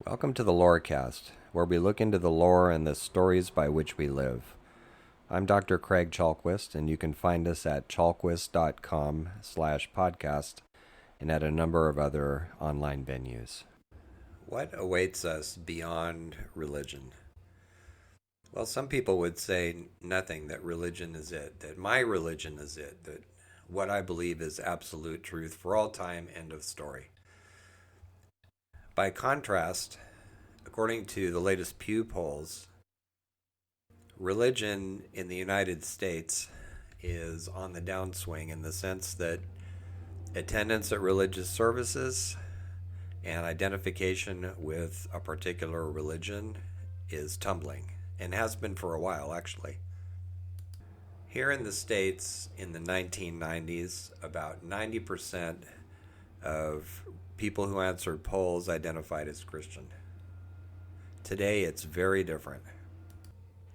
Welcome to the Lorecast, where we look into the lore and the stories by which we live. I'm Dr. Craig Chalquist, and you can find us at chalquist.com/podcast and at a number of other online venues. What awaits us beyond religion? Well, some people would say nothing, that religion is it, that my religion is it, that what I believe is absolute truth for all time, end of story. By contrast, according to the latest Pew polls, religion in the United States is on the downswing in the sense that attendance at religious services and identification with a particular religion is tumbling, and has been for a while, actually. Here in the States, in the 1990s, about 90% of people who answered polls identified as Christian. Today, it's very different.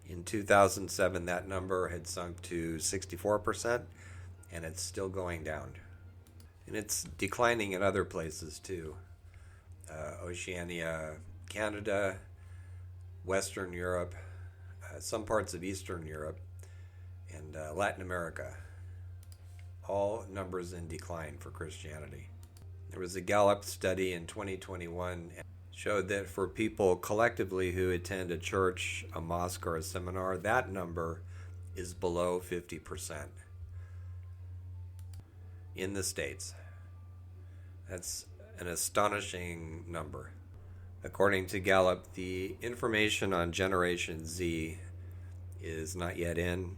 In 2007, that number had sunk to 64%, and it's still going down. And it's declining in other places, too. Oceania, Canada, Western Europe, some parts of Eastern Europe, and Latin America. All numbers in decline for Christianity. There was a Gallup study in 2021 that showed that for people collectively who attend a church, a mosque, or a seminar, that number is below 50% in the States. That's an astonishing number. According to Gallup, the information on Generation Z is not yet in,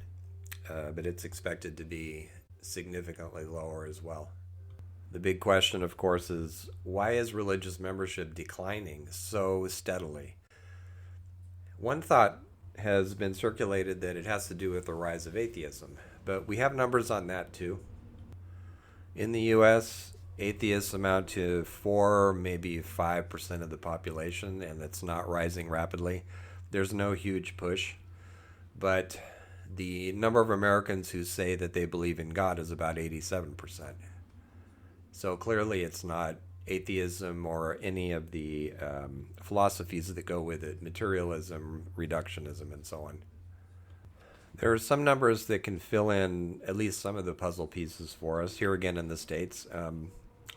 but it's expected to be significantly lower as well. The big question, of course, is why is religious membership declining so steadily? One thought has been circulated that it has to do with the rise of atheism, but we have numbers on that too. In the U.S., atheists amount to 4, maybe 5% of the population, and it's not rising rapidly. There's no huge push, but the number of Americans who say that they believe in God is about 87%. So clearly it's not atheism or any of the philosophies that go with it, materialism, reductionism, and so on. There are some numbers that can fill in at least some of the puzzle pieces for us, here again in the States,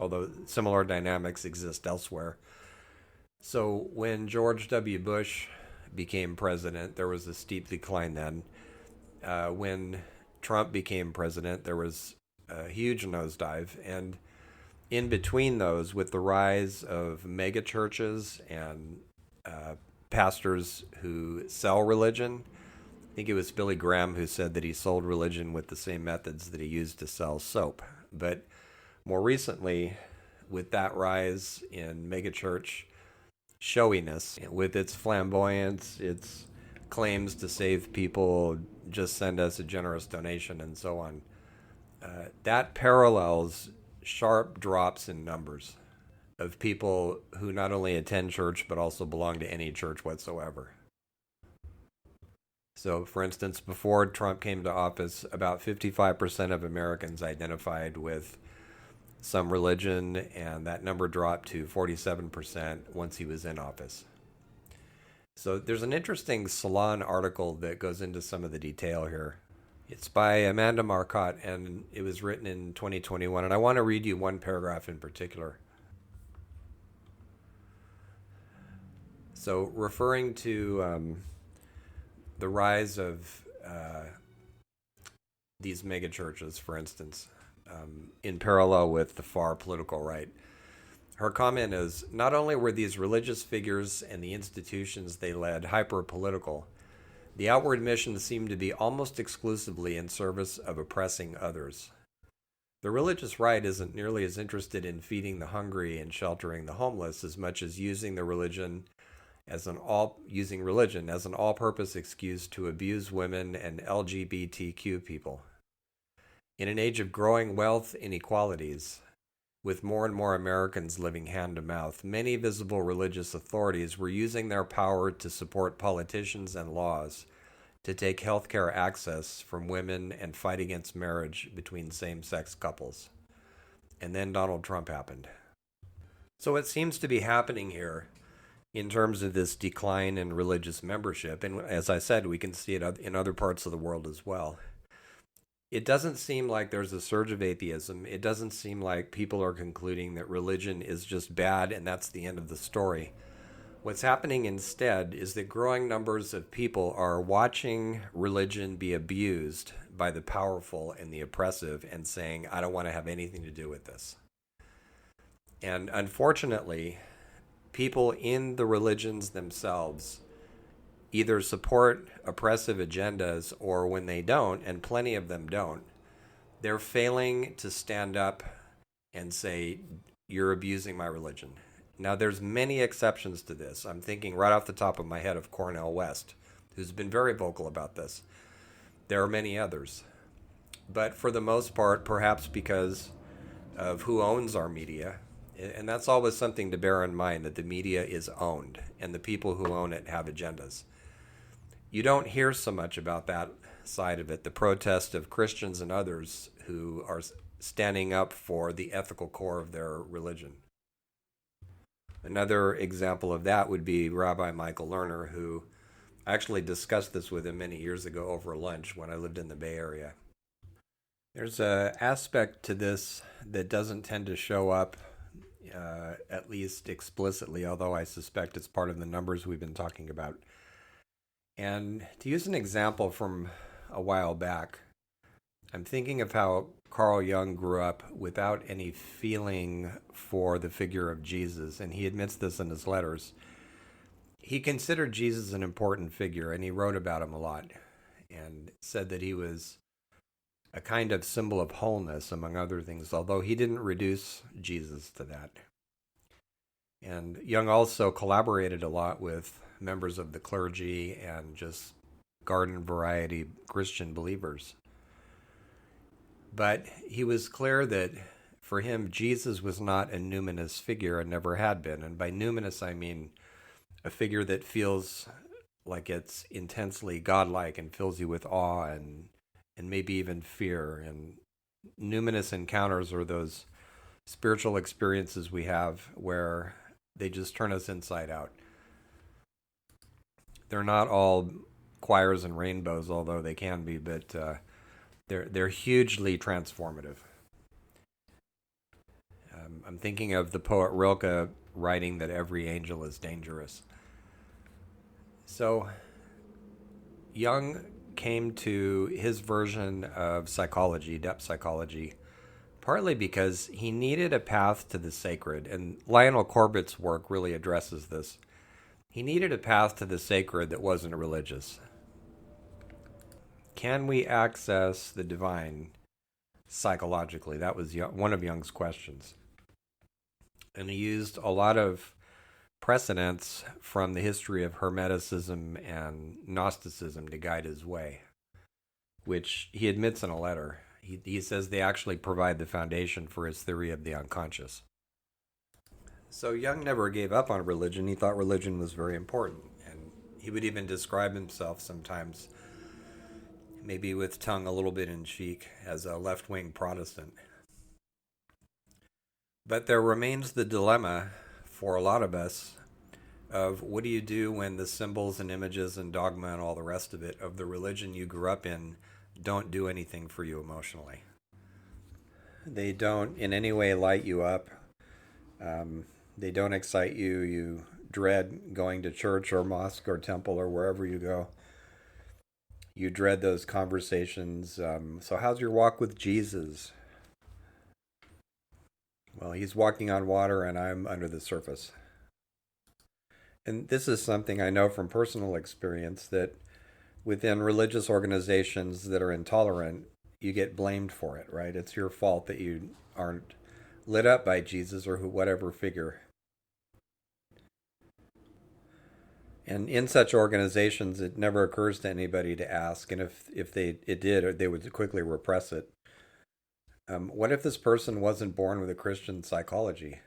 although similar dynamics exist elsewhere. So when George W. Bush became president, there was a steep decline then. When Trump became president, there was a huge nosedive, and in between those, with the rise of mega churches and pastors who sell religion, I think it was Billy Graham who said that he sold religion with the same methods that he used to sell soap. But more recently, with that rise in megachurch showiness, with its flamboyance, its claims to save people, just send us a generous donation, and so on, that parallels sharp drops in numbers of people who not only attend church but also belong to any church whatsoever. So, for instance, before Trump came to office, about 55% of Americans identified with some religion, and that number dropped to 47% once he was in office. So there's an interesting Salon article that goes into some of the detail here. It's by Amanda Marcotte, and it was written in 2021, and I want to read you one paragraph in particular. So, referring to the rise of these megachurches, for instance, in parallel with the far political right, her comment is, not only were these religious figures and the institutions they led hyper-political, the outward mission seemed to be almost exclusively in service of oppressing others. The religious right isn't nearly as interested in feeding the hungry and sheltering the homeless as much as using religion as an all-purpose excuse to abuse women and LGBTQ people. In an age of growing wealth inequalities, with more and more Americans living hand to mouth, many visible religious authorities were using their power to support politicians and laws to take healthcare access from women and fight against marriage between same-sex couples. And then Donald Trump happened. So what seems to be happening here in terms of this decline in religious membership. And as I said, we can see it in other parts of the world as well. It doesn't seem like there's a surge of atheism. It doesn't seem like people are concluding that religion is just bad and that's the end of the story. What's happening instead is that growing numbers of people are watching religion be abused by the powerful and the oppressive and saying, I don't want to have anything to do with this. And unfortunately, people in the religions themselves either support oppressive agendas, or when they don't, and plenty of them don't, they're failing to stand up and say, you're abusing my religion. Now, there's many exceptions to this. I'm thinking right off the top of my head of Cornel West, who's been very vocal about this. There are many others. But for the most part, perhaps because of who owns our media, and that's always something to bear in mind, that the media is owned, and the people who own it have agendas. You don't hear so much about that side of it, the protest of Christians and others who are standing up for the ethical core of their religion. Another example of that would be Rabbi Michael Lerner, who I actually discussed this with him many years ago over lunch when I lived in the Bay Area. There's an aspect to this that doesn't tend to show up, at least explicitly, although I suspect it's part of the numbers we've been talking about. And to use an example from a while back, I'm thinking of how Carl Jung grew up without any feeling for the figure of Jesus, and he admits this in his letters. He considered Jesus an important figure, and he wrote about him a lot, and said that he was a kind of symbol of wholeness, among other things, although he didn't reduce Jesus to that. And Jung also collaborated a lot with members of the clergy and just garden variety Christian believers. But he was clear that for him, Jesus was not a numinous figure and never had been. And by numinous, I mean a figure that feels like it's intensely godlike and fills you with awe and maybe even fear. And numinous encounters are those spiritual experiences we have where they just turn us inside out. They're not all choirs and rainbows, although they can be, but they're hugely transformative. I'm thinking of the poet Rilke writing that every angel is dangerous. So Jung came to his version of psychology, depth psychology, partly because he needed a path to the sacred, and Lionel Corbett's work really addresses this. He needed a path to the sacred that wasn't religious. Can we access the divine psychologically? That was one of Jung's questions. And he used a lot of precedents from the history of Hermeticism and Gnosticism to guide his way, which he admits in a letter. He says they actually provide the foundation for his theory of the unconscious. So Jung never gave up on religion. He thought religion was very important. And he would even describe himself sometimes, maybe with tongue a little bit in cheek, as a left-wing Protestant. But there remains the dilemma for a lot of us of what do you do when the symbols and images and dogma and all the rest of it of the religion you grew up in don't do anything for you emotionally. They don't in any way light you up. They don't excite you. You dread going to church or mosque or temple or wherever you go. You dread those conversations. So how's your walk with Jesus? Well, he's walking on water and I'm under the surface. And this is something I know from personal experience, that within religious organizations that are intolerant, you get blamed for it, right? It's your fault that you aren't lit up by Jesus or whatever figure. And in such organizations, it never occurs to anybody to ask, and if it did, they would quickly repress it. What if this person wasn't born with a Christian psychology?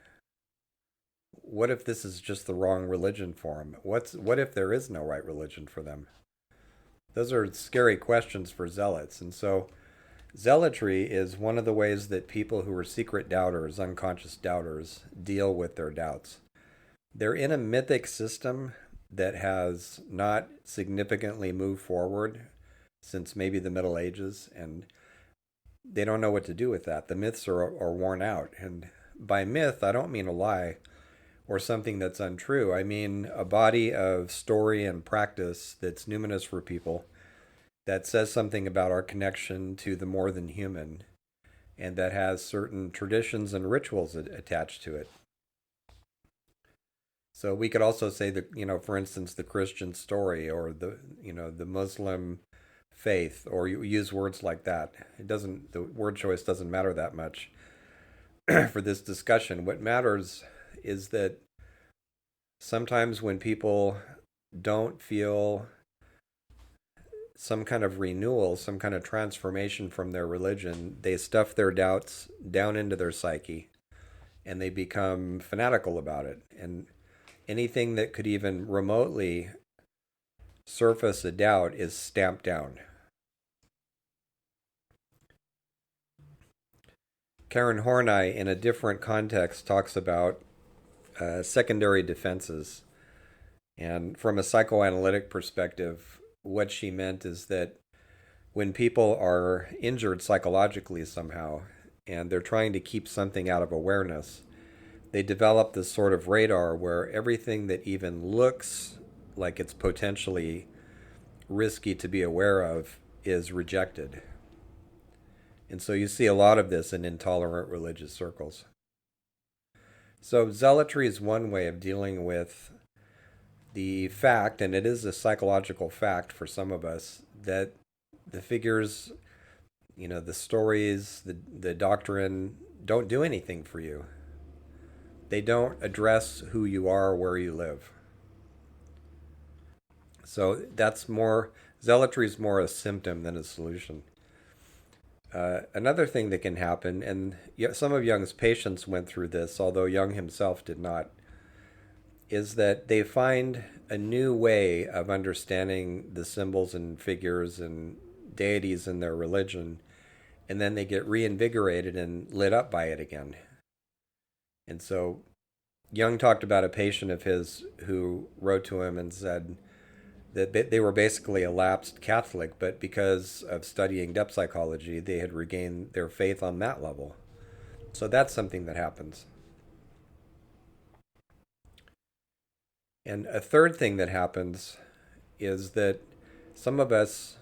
What if this is just the wrong religion for them? What if there is no right religion for them? Those are scary questions for zealots. And so zealotry is one of the ways that people who are secret doubters, unconscious doubters, deal with their doubts. They're in a mythic system that has not significantly moved forward since maybe the Middle Ages, and they don't know what to do with that. The myths are worn out. And by myth, I don't mean a lie or something that's untrue. I mean a body of story and practice that's numinous for people, that says something about our connection to the more than human, and that has certain traditions and rituals attached to it. So we could also say that, for instance, the Christian story or the Muslim faith, or you use words like that. The word choice doesn't matter that much for this discussion. What matters is that sometimes when people don't feel some kind of renewal, some kind of transformation from their religion, they stuff their doubts down into their psyche and they become fanatical about it. And anything that could even remotely surface a doubt is stamped down. Karen Horney, in a different context, talks about secondary defenses. And from a psychoanalytic perspective, what she meant is that when people are injured psychologically somehow and they're trying to keep something out of awareness, they develop this sort of radar where everything that even looks like it's potentially risky to be aware of is rejected. And so you see a lot of this in intolerant religious circles. So zealotry is one way of dealing with the fact, and it is a psychological fact for some of us, that the figures, the stories, the doctrine don't do anything for you. They don't address who you are or where you live. So zealotry is more a symptom than a solution. Another thing that can happen, and some of Jung's patients went through this, although Jung himself did not, is that they find a new way of understanding the symbols and figures and deities in their religion, and then they get reinvigorated and lit up by it again. And so Jung talked about a patient of his who wrote to him and said that they were basically a lapsed Catholic, but because of studying depth psychology, they had regained their faith on that level. So that's something that happens. And a third thing that happens is that some of us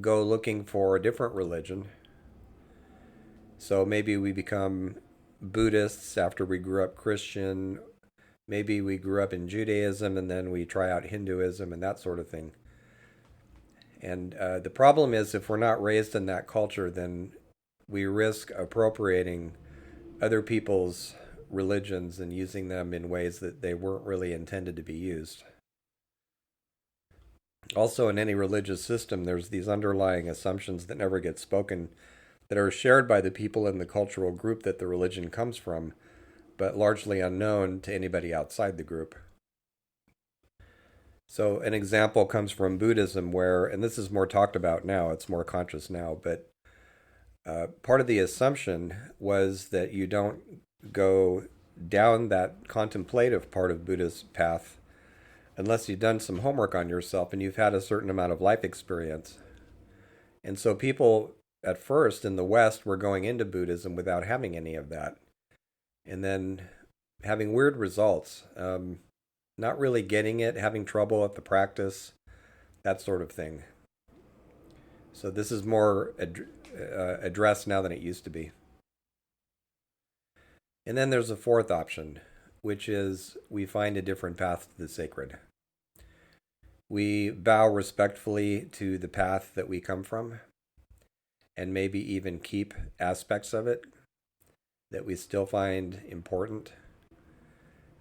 go looking for a different religion. So maybe we become Buddhists after we grew up Christian. Maybe we grew up in Judaism and then we try out Hinduism and that sort of thing. And the problem is, if we're not raised in that culture, then we risk appropriating other people's religions and using them in ways that they weren't really intended to be used. Also, in any religious system, there's these underlying assumptions that never get spoken that are shared by the people in the cultural group that the religion comes from, but largely unknown to anybody outside the group. So an example comes from Buddhism where, and this is more talked about now, it's more conscious now, but part of the assumption was that you don't go down that contemplative part of Buddha's path unless you've done some homework on yourself and you've had a certain amount of life experience. And so people at first in the West were going into Buddhism without having any of that, and then having weird results, not really getting it, having trouble at the practice, that sort of thing. So this is more addressed now than it used to be. And then there's a fourth option, which is we find a different path to the sacred. We bow respectfully to the path that we come from, and maybe even keep aspects of it that we still find important,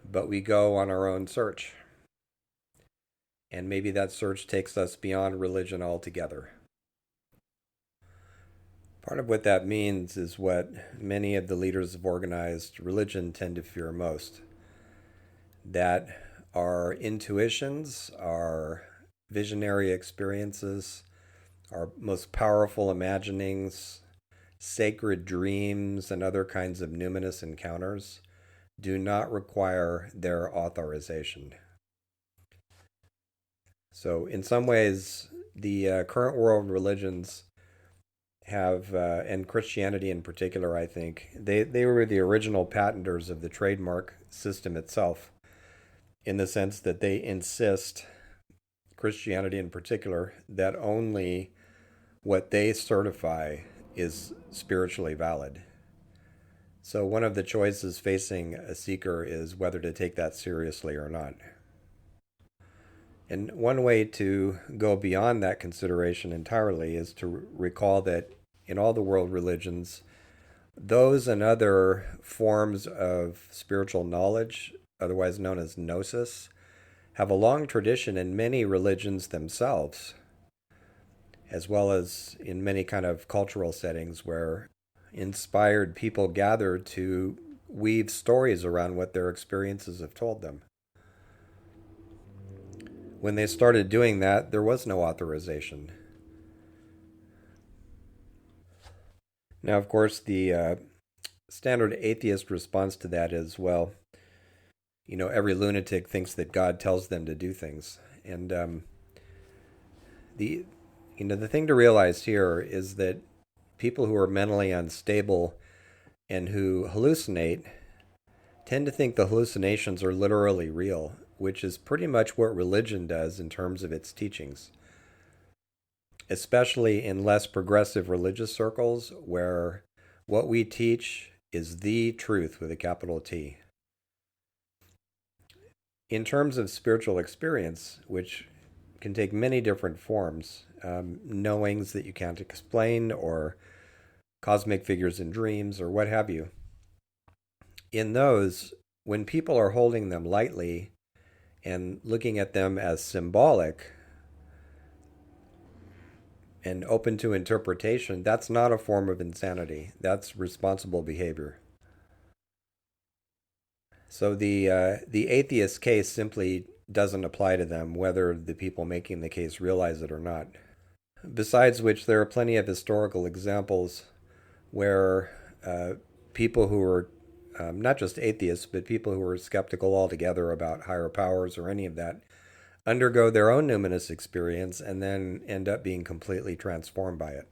but we go on our own search. And maybe that search takes us beyond religion altogether. Part of what that means is what many of the leaders of organized religion tend to fear most. That our intuitions, our visionary experiences, our most powerful imaginings, sacred dreams, and other kinds of numinous encounters do not require their authorization. So, in some ways, the current world religions have, and Christianity in particular, I think, they were the original patenters of the trademark system itself, in the sense that they insist, Christianity in particular, that only what they certify is spiritually valid. So, one of the choices facing a seeker is whether to take that seriously or not. And one way to go beyond that consideration entirely is to recall that in all the world religions, those and other forms of spiritual knowledge, otherwise known as gnosis, have a long tradition in many religions themselves, as well as in many kind of cultural settings where inspired people gather to weave stories around what their experiences have told them. When they started doing that, there was no authorization. Now, of course, the standard atheist response to that is, well, every lunatic thinks that God tells them to do things. And the the thing to realize here is that people who are mentally unstable and who hallucinate tend to think the hallucinations are literally real, which is pretty much what religion does in terms of its teachings, especially in less progressive religious circles where what we teach is the truth with a capital T. In terms of spiritual experience, which can take many different forms, knowings that you can't explain, or cosmic figures in dreams, or what have you, in those, when people are holding them lightly and looking at them as symbolic and open to interpretation, that's not a form of insanity. That's responsible behavior. So the atheist case simply doesn't apply to them, whether the people making the case realize it or not. Besides which, there are plenty of historical examples where people who were not just atheists, but people who are skeptical altogether about higher powers or any of that, undergo their own numinous experience and then end up being completely transformed by it.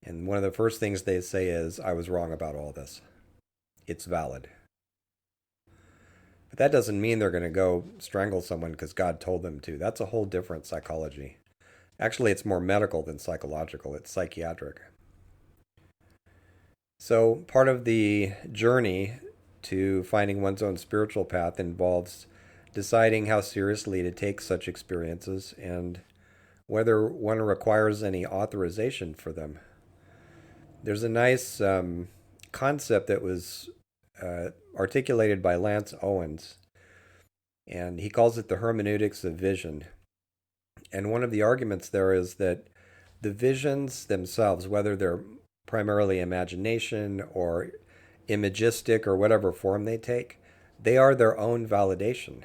And one of the first things they say is, I was wrong about all this. It's valid. But that doesn't mean they're going to go strangle someone because God told them to. That's a whole different psychology. Actually, it's more medical than psychological, it's psychiatric. So, part of the journey to finding one's own spiritual path involves deciding how seriously to take such experiences and whether one requires any authorization for them. There's a nice concept that was articulated by Lance Owens, and he calls it the hermeneutics of vision. And one of the arguments there is that the visions themselves, whether they're primarily imagination or imagistic or whatever form they take, they are their own validation.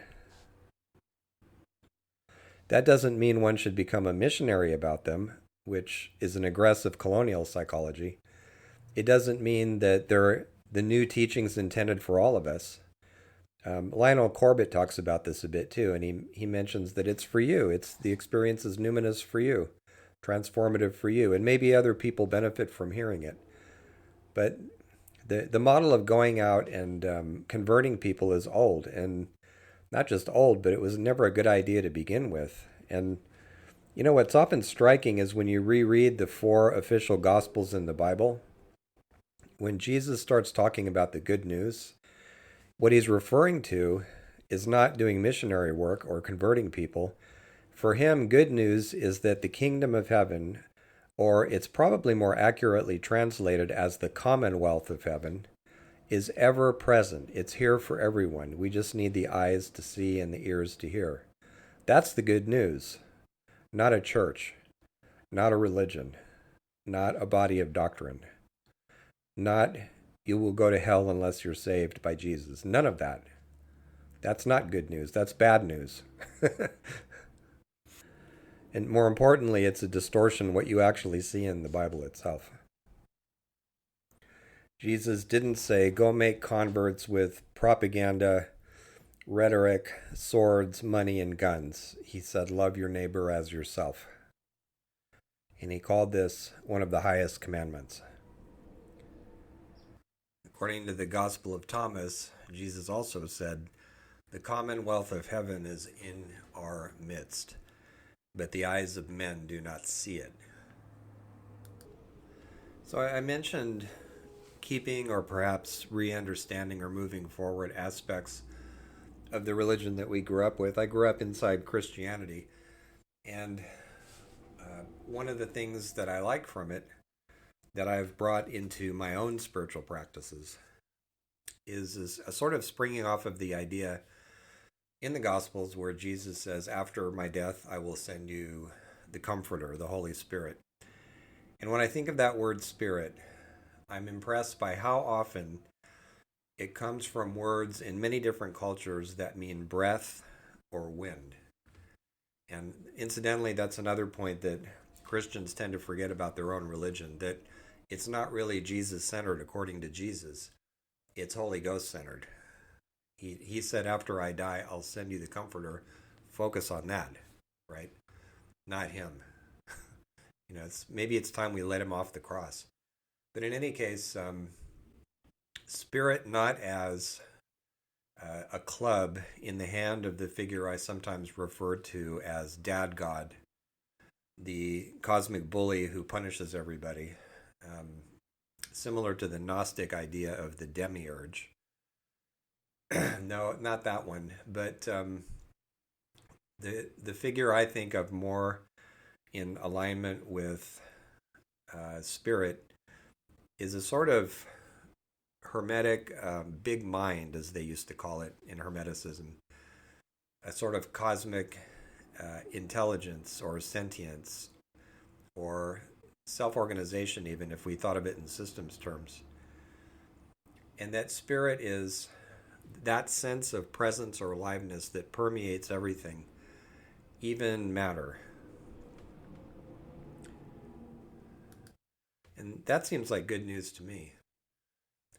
That doesn't mean one should become a missionary about them, which is an aggressive colonial psychology. It doesn't mean that they're the new teachings intended for all of us. Lionel Corbett talks about this a bit too, and he mentions that it's for you. It's the experience is numinous for you, transformative for you, and maybe other people benefit from hearing it. But the model of going out and converting people is old, and not just old, but it was never a good idea to begin with. And what's often striking is when you reread the 4 official gospels in the Bible, when Jesus starts talking about the good news, what he's referring to is not doing missionary work or converting people. For him, good news is that the kingdom of heaven, or it's probably more accurately translated as the commonwealth of heaven, is ever present. It's here for everyone. We just need the eyes to see and the ears to hear. That's the good news. Not a church, not a religion, not a body of doctrine, not you will go to hell unless you're saved by Jesus. None of that. That's not good news. That's bad news. And more importantly, it's a distortion of what you actually see in the Bible itself. Jesus didn't say, go make converts with propaganda, rhetoric, swords, money, and guns. He said, love your neighbor as yourself. And he called this one of the highest commandments. According to the Gospel of Thomas, Jesus also said, the commonwealth of heaven is in our midst, but the eyes of men do not see it. So I mentioned keeping or perhaps re-understanding or moving forward aspects of the religion that we grew up with. I grew up inside Christianity, and one of the things that I like from it that I've brought into my own spiritual practices is a sort of springing off of the idea in the Gospels where Jesus says, after my death, I will send you the Comforter, the Holy Spirit. And when I think of that word Spirit, I'm impressed by how often it comes from words in many different cultures that mean breath or wind. And incidentally, that's another point that Christians tend to forget about their own religion, that it's not really Jesus-centered according to Jesus. It's Holy Ghost-centered. He said, after I die, I'll send you the Comforter. Focus on that, right? Not him. Maybe it's time we let him off the cross. But in any case, Spirit not as a club in the hand of the figure I sometimes refer to as Dad God, the cosmic bully who punishes everybody, similar to the Gnostic idea of the demiurge. No, not that one, but the figure I think of more in alignment with Spirit is a sort of hermetic big mind, as they used to call it in Hermeticism, a sort of cosmic intelligence or sentience or self-organization, even if we thought of it in systems terms. And that Spirit is that sense of presence or aliveness that permeates everything, even matter. And that seems like good news to me.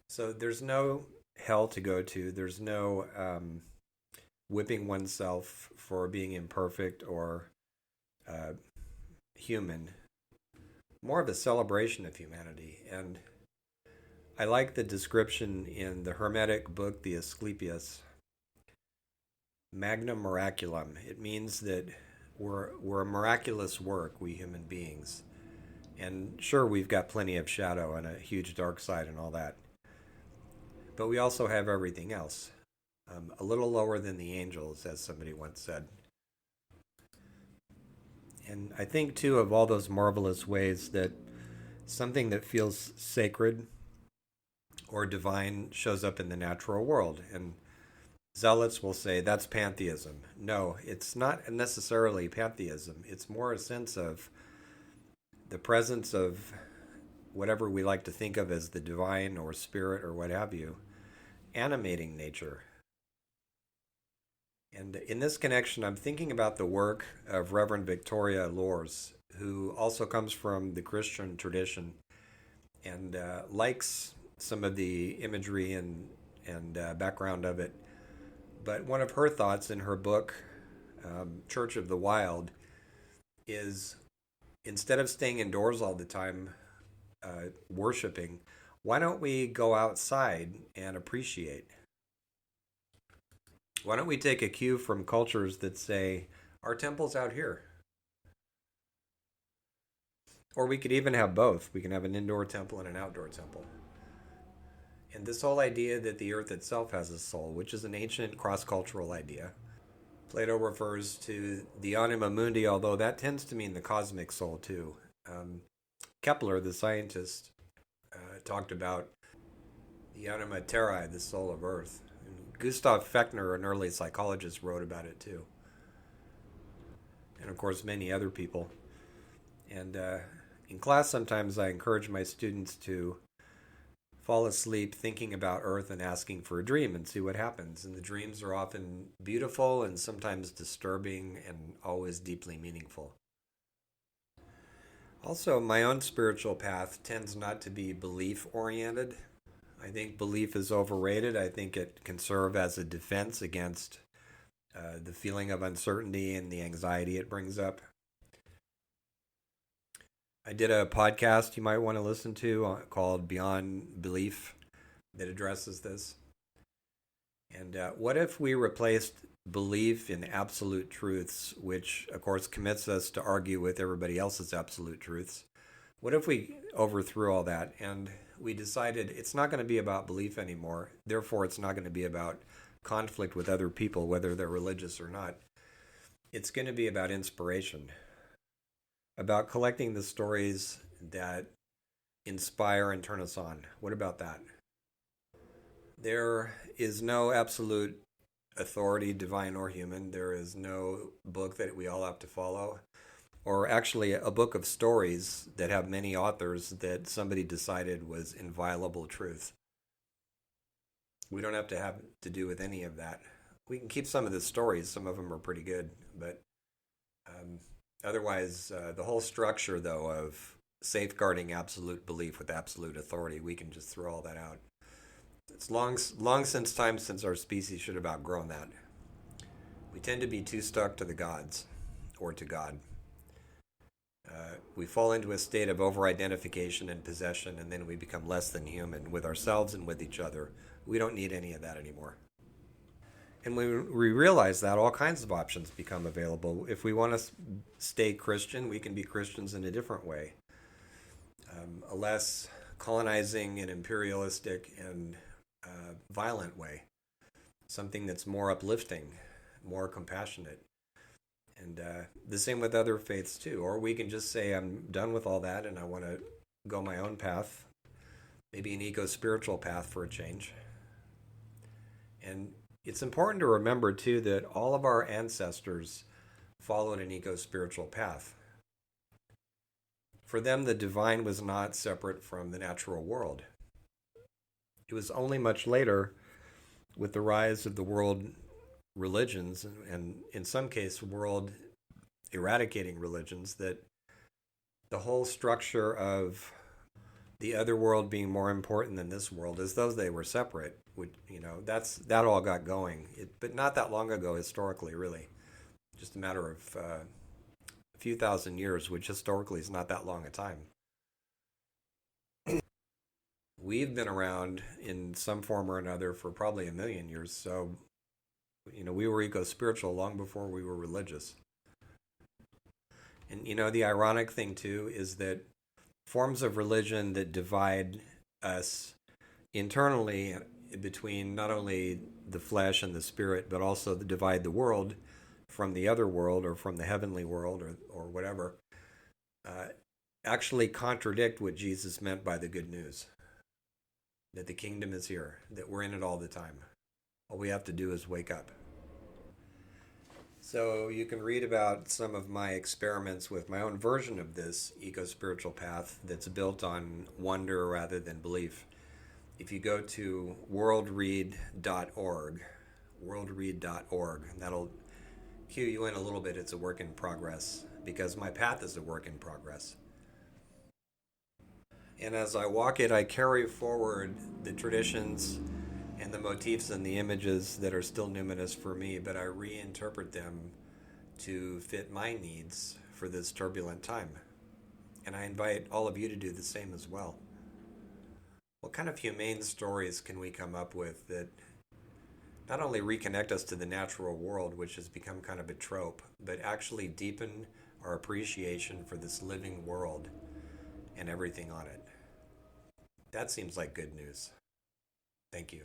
So there's no hell to go to. There's no whipping oneself for being imperfect or human. More of a celebration of humanity. And I like the description in the Hermetic book, the Asclepius, Magnum Miraculum. It means that we're a miraculous work, we human beings. And sure, we've got plenty of shadow and a huge dark side and all that. But we also have everything else. A little lower than the angels, as somebody once said. And I think, too, of all those marvelous ways that something that feels sacred or divine shows up in the natural world. And zealots will say that's pantheism. No, it's not necessarily pantheism. It's more a sense of the presence of whatever we like to think of as the divine or spirit or what have you, animating nature. And in this connection, I'm thinking about the work of Reverend Victoria Loors, who also comes from the Christian tradition and likes some of the imagery and background of it. But one of her thoughts in her book, Church of the Wild, is instead of staying indoors all the time worshiping, why don't we go outside and appreciate? Why don't we take a cue from cultures that say, our temple's out here? Or we could even have both. We can have an indoor temple and an outdoor temple. And this whole idea that the earth itself has a soul, which is an ancient cross-cultural idea. Plato refers to the anima mundi, although that tends to mean the cosmic soul too. Kepler, the scientist, talked about the anima terrae, the soul of earth. And Gustav Fechner, an early psychologist, wrote about it too. And of course, many other people. And in class, sometimes I encourage my students to fall asleep thinking about Earth and asking for a dream and see what happens. And the dreams are often beautiful and sometimes disturbing and always deeply meaningful. Also, my own spiritual path tends not to be belief-oriented. I think belief is overrated. I think it can serve as a defense against the feeling of uncertainty and the anxiety it brings up. I did a podcast you might want to listen to called Beyond Belief that addresses this. And what if we replaced belief in absolute truths, which of course commits us to argue with everybody else's absolute truths? What if we overthrew all that and we decided it's not going to be about belief anymore, therefore it's not going to be about conflict with other people, whether they're religious or not. It's going to be about inspiration, about collecting the stories that inspire and turn us on. What about that? There is no absolute authority, divine or human. There is no book that we all have to follow, or actually a book of stories that have many authors that somebody decided was inviolable truth. We don't have to do with any of that. We can keep some of the stories. Some of them are pretty good, but otherwise, the whole structure, though, of safeguarding absolute belief with absolute authority, we can just throw all that out. It's long since time since our species should have outgrown that. We tend to be too stuck to the gods or to God. We fall into a state of over-identification and possession, and then we become less than human with ourselves and with each other. We don't need any of that anymore. And when we realize that, all kinds of options become available. If we want to stay Christian, we can be Christians in a different way. A less colonizing and imperialistic and violent way. Something that's more uplifting, more compassionate. And the same with other faiths too. Or we can just say, I'm done with all that and I want to go my own path. Maybe an eco-spiritual path for a change. And it's important to remember too that all of our ancestors followed an eco-spiritual path. For them, the divine was not separate from the natural world. It was only much later, with the rise of the world religions, and in some case world eradicating religions, that the whole structure of the other world being more important than this world, as though they were separate, that all got going. But not that long ago historically, really. Just a matter of a few thousand years, which historically is not that long a time. We've been around in some form or another for probably 1,000,000 years, so we were eco-spiritual long before we were religious. And the ironic thing too is that forms of religion that divide us internally between not only the flesh and the spirit, but also that divide the world from the other world or from the heavenly world or whatever, actually contradict what Jesus meant by the good news. That the kingdom is here, that we're in it all the time. All we have to do is wake up. So you can read about some of my experiments with my own version of this eco-spiritual path that's built on wonder rather than belief. If you go to worldread.org, that'll cue you in a little bit. It's a work in progress because my path is a work in progress. And as I walk it, I carry forward the traditions and the motifs and the images that are still numinous for me, but I reinterpret them to fit my needs for this turbulent time. And I invite all of you to do the same as well. What kind of humane stories can we come up with that not only reconnect us to the natural world, which has become kind of a trope, but actually deepen our appreciation for this living world and everything on it? That seems like good news. Thank you.